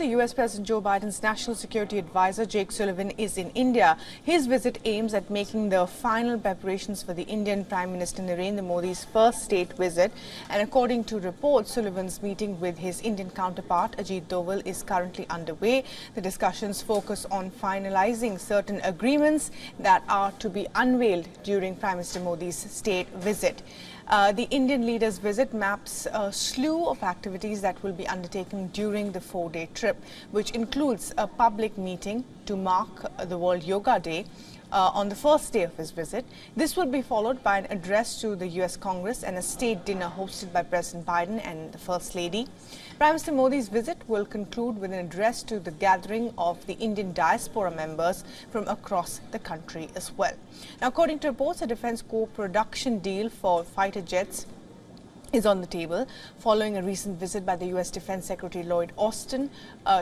The US President Joe Biden's National Security Advisor Jake Sullivan is in India. His visit aims at making the final preparations for the Indian Prime Minister Narendra Modi's first state visit. And according to reports, Sullivan's meeting with his Indian counterpart Ajit Doval is currently underway. The discussions focus on finalizing certain agreements that are to be unveiled during Prime Minister Modi's state visit. The Indian leader's visit maps a slew of activities that will be undertaken during the four-day trip, which includes a public meeting to mark the World Yoga Day on the first day of his visit. This will be followed by an address to the US Congress and a state dinner hosted by President Biden and the First Lady. Prime Minister Modi's visit will conclude with an address to the gathering of the Indian diaspora members from across the country as well. Now, according to reports, a defense co-production deal for fighter jets is on the table following a recent visit by the US Defense Secretary Lloyd Austin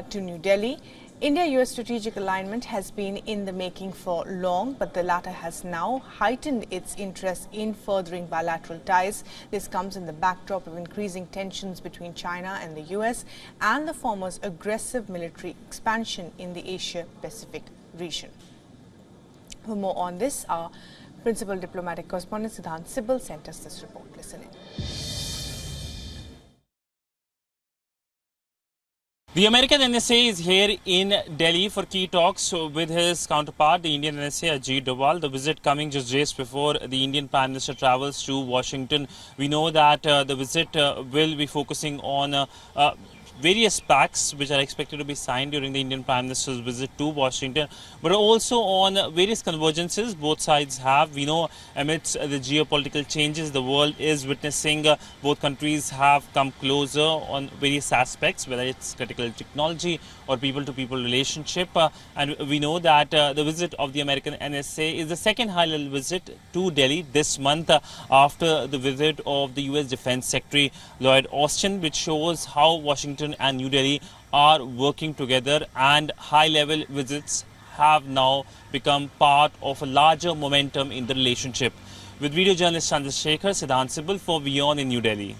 to New Delhi. India-US strategic alignment has been in the making for long, but the latter has now heightened its interest in furthering bilateral ties. This comes in the backdrop of increasing tensions between China and the US and the former's aggressive military expansion in the Asia-Pacific region. For more on this, our principal diplomatic correspondent Siddhant Sibal sent us this report. Listen in. The American NSA is here in Delhi for key talks with his counterpart, the Indian NSA Ajit Doval. The visit coming just days before the Indian Prime Minister travels to Washington. We know that the visit will be focusing on various pacts which are expected to be signed during the Indian Prime Minister's visit to Washington, but also on various convergences both sides have. We know amidst the geopolitical changes the world is witnessing, both countries have come closer on various aspects, whether it's critical technology or people-to-people relationship. And we know that the visit of the American NSA is the second high-level visit to Delhi this month after the visit of the US Defense Secretary Lloyd Austin, which shows how Washington and New Delhi are working together, and high-level visits have now become part of a larger momentum in the relationship. With video journalist Jaishankar, Siddhant Sibal for WION in New Delhi.